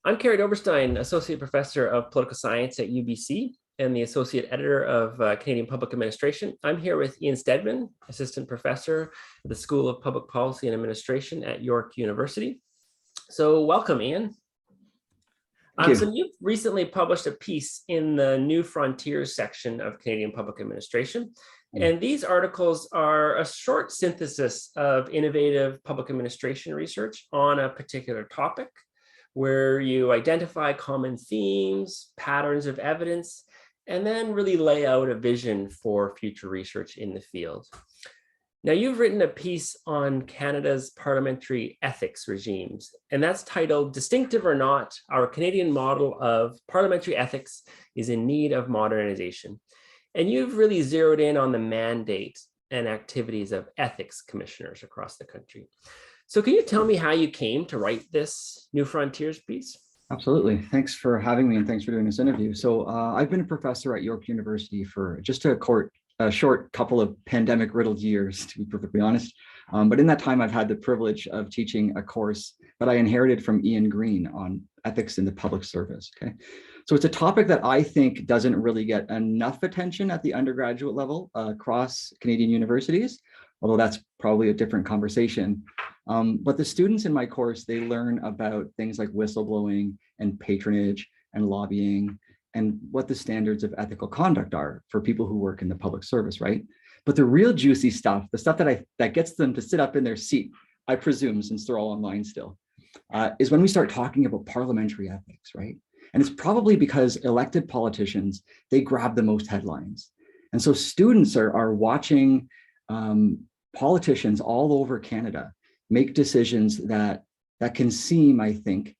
I'm Carey Doberstein, Associate Professor of Political Science at UBC and the Associate Editor of Canadian Public Administration. I'm here with Ian Stedman, Assistant Professor at the School of Public Policy and Administration at York University. So welcome, Ian. So you've recently published a piece in the New Frontiers section of Canadian Public Administration. And these articles are a short synthesis of innovative public administration research on a particular topic, where you identify common themes, patterns of evidence, and then really lay out a vision for future research in the field. Now, you've written a piece on Canada's parliamentary ethics regimes, and that's titled "Distinctive or Not, Our Canadian Model of Parliamentary Ethics is in Need of Modernization." And you've really zeroed in on the mandate and activities of ethics commissioners across the country. So can you tell me how you came to write this New Frontiers piece? Absolutely. Thanks for having me and thanks for doing this interview. So I've been a professor at York University for just a short couple of pandemic-riddled years, to be perfectly honest. But in that time, I've had the privilege of teaching a course that I inherited from Ian Green on ethics in the public service. Okay, so it's a topic that I think doesn't really get enough attention at the undergraduate level across Canadian universities, although that's probably a different conversation. But the students in my course, they learn about things like whistleblowing and patronage and lobbying and what the standards of ethical conduct are for people who work in the public service, right? But the real juicy stuff, the stuff that gets them to sit up in their seat, I presume, since they're all online still, is when we start talking about parliamentary ethics, right? And it's probably because elected politicians, they grab the most headlines. And so students are watching politicians all over Canada make decisions that can seem, I think,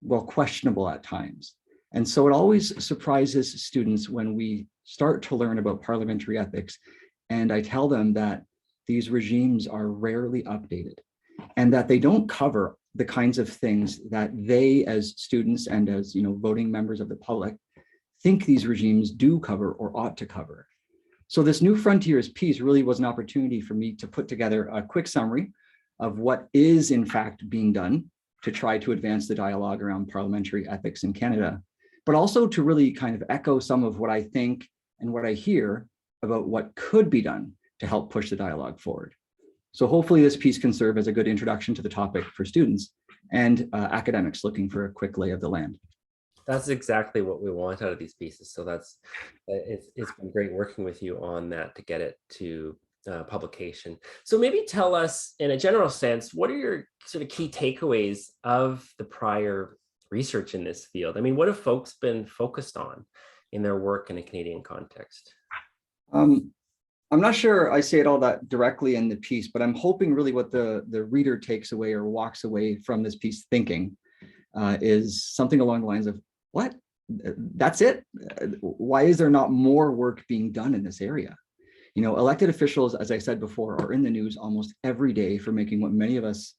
well, questionable at times. And so it always surprises students when we start to learn about parliamentary ethics. And I tell them that these regimes are rarely updated and that they don't cover the kinds of things that they as students and as voting members of the public think these regimes do cover or ought to cover. So this New Frontiers piece really was an opportunity for me to put together a quick summary of what is in fact being done to try to advance the dialogue around parliamentary ethics in Canada, but also to really kind of echo some of what I think and what I hear about what could be done to help push the dialogue forward. So hopefully this piece can serve as a good introduction to the topic for students and academics looking for a quick lay of the land. That's exactly what we want out of these pieces. So it's been great working with you on that to get it to publication. So maybe tell us in a general sense, what are your sort of key takeaways of the prior research in this field? I mean, what have folks been focused on in their work in a Canadian context? I'm not sure I say it all that directly in the piece, but I'm hoping really what the reader takes away or walks away from this piece thinking is something along the lines of, what? That's it? Why is there not more work being done in this area? Elected officials, as I said before, are in the news almost every day for making what many of us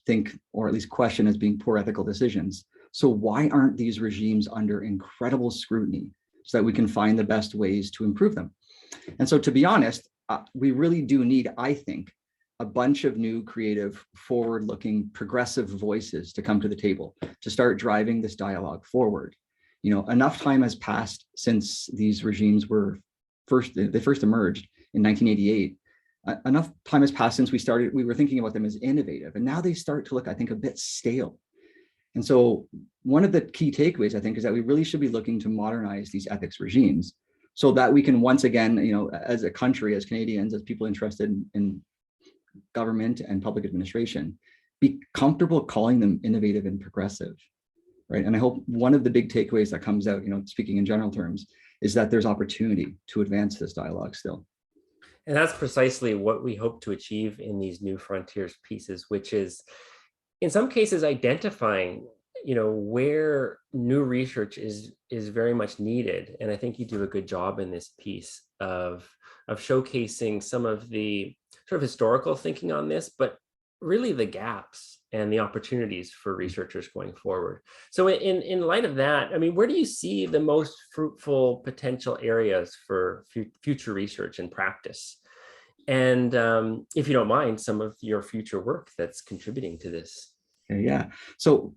think, or at least question, as being poor ethical decisions. So why aren't these regimes under incredible scrutiny so that we can find the best ways to improve them? And so, to be honest, we really do need, I think, a bunch of new, creative, forward-looking, progressive voices to come to the table to start driving this dialogue forward. Enough time has passed since these regimes were first emerged in 1988. Enough time has passed since we were thinking about them as innovative, and now they start to look, I think, a bit stale. And so one of the key takeaways, I think, is that we really should be looking to modernize these ethics regimes so that we can once again, as a country, as Canadians, as people interested in government and public administration, be comfortable calling them innovative and progressive, right? And I hope one of the big takeaways that comes out, speaking in general terms, is that there's opportunity to advance this dialogue still. And that's precisely what we hope to achieve in these New Frontiers pieces, which is, in some cases, identifying, where new research is very much needed. And I think you do a good job in this piece of showcasing some of the sort of historical thinking on this, but really the gaps and the opportunities for researchers going forward. So in light of that, I mean, where do you see the most fruitful potential areas for future research and practice? And if you don't mind, some of your future work that's contributing to this. Okay, yeah. So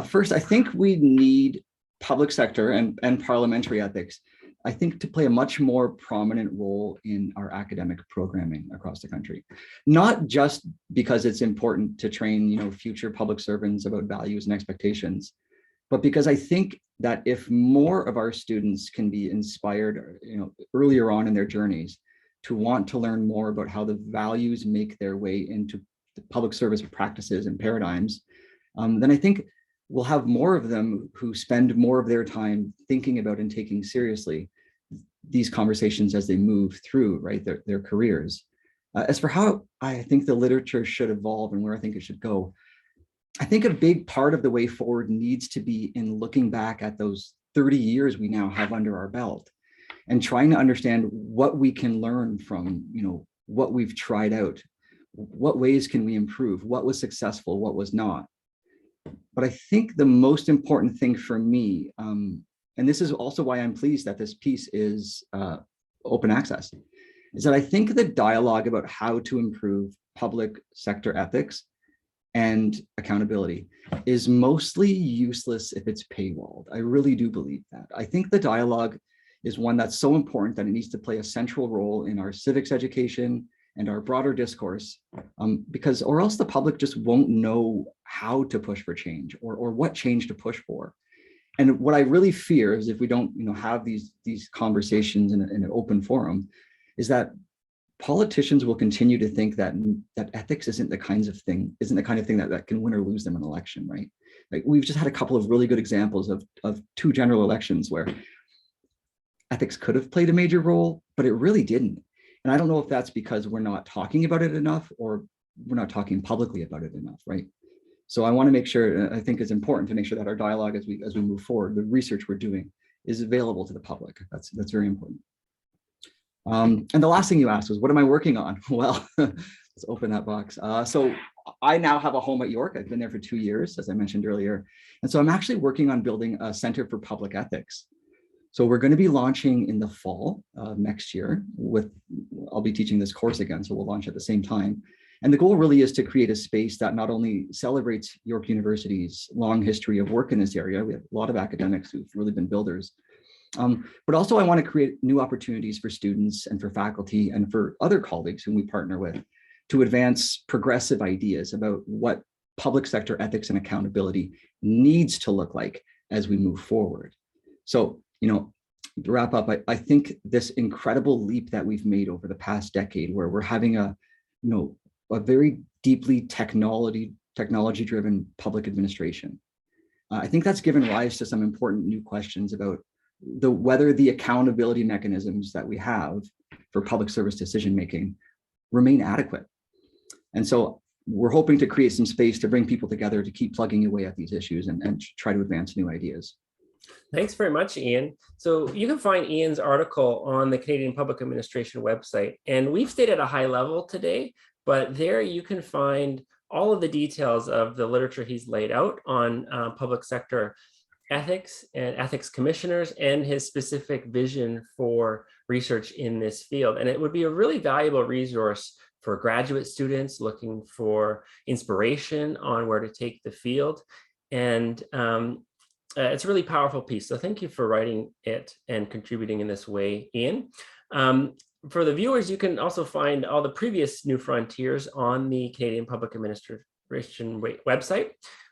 first, I think we need public sector and parliamentary ethics, I think, to play a much more prominent role in our academic programming across the country. Not just because it's important to train, future public servants about values and expectations, but because I think that if more of our students can be inspired, earlier on in their journeys to want to learn more about how the values make their way into the public service practices and paradigms, then I think we'll have more of them who spend more of their time thinking about and taking seriously these conversations as they move through, right, their careers. As for how I think the literature should evolve and where I think it should go, I think a big part of the way forward needs to be in looking back at those 30 years we now have under our belt and trying to understand what we can learn from, what we've tried out, what ways can we improve, what was successful, what was not. But I think the most important thing for me, and this is also why I'm pleased that this piece is open access, is that I think the dialogue about how to improve public sector ethics and accountability is mostly useless if it's paywalled. I really do believe that. I think the dialogue is one that's so important that it needs to play a central role in our civics education and our broader discourse, because or else the public just won't know how to push for change or what change to push for. And what I really fear is if we don't have these conversations in an open forum, is that politicians will continue to think that ethics isn't the kind of thing that can win or lose them an election, right? Like we've just had a couple of really good examples of two general elections where ethics could have played a major role, but it really didn't. And I don't know if that's because we're not talking about it enough or we're not talking publicly about it enough, right? So I want to make sure, I think it's important to make sure that our dialogue as we move forward, the research we're doing is available to the public. That's very important. And the last thing you asked was, what am I working on? Well, let's open that box. So I now have a home at York. I've been there for 2 years, as I mentioned earlier. And so I'm actually working on building a Center for Public Ethics. So we're going to be launching in the fall next year I'll be teaching this course again, so we'll launch at the same time. And the goal really is to create a space that not only celebrates York University's long history of work in this area, we have a lot of academics who've really been builders, but also I want to create new opportunities for students and for faculty and for other colleagues whom we partner with to advance progressive ideas about what public sector ethics and accountability needs to look like as we move forward. So, to wrap up, I think this incredible leap that we've made over the past decade, where we're having a very deeply technology-driven public administration, I think that's given rise to some important new questions about whether the accountability mechanisms that we have for public service decision-making remain adequate. And so we're hoping to create some space to bring people together to keep plugging away at these issues and try to advance new ideas. Thanks very much, Ian. So you can find Ian's article on the Canadian Public Administration website. And we've stayed at a high level today, but there you can find all of the details of the literature he's laid out on public sector ethics and ethics commissioners and his specific vision for research in this field. And it would be a really valuable resource for graduate students looking for inspiration on where to take the field. And it's a really powerful piece. So thank you for writing it and contributing in this way, Ian. For the viewers, you can also find all the previous New Frontiers on the Canadian Public Administration website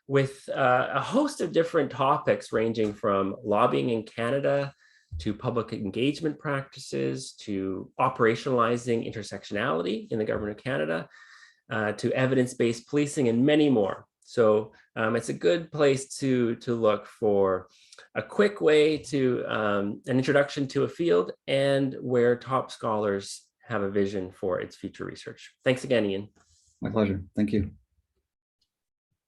with a host of different topics ranging from lobbying in Canada to public engagement practices to operationalizing intersectionality in the Government of Canada to evidence-based policing and many more. So it's a good place to look for a quick way to an introduction to a field and where top scholars have a vision for its future research. Thanks again, Ian. My pleasure. Thank you.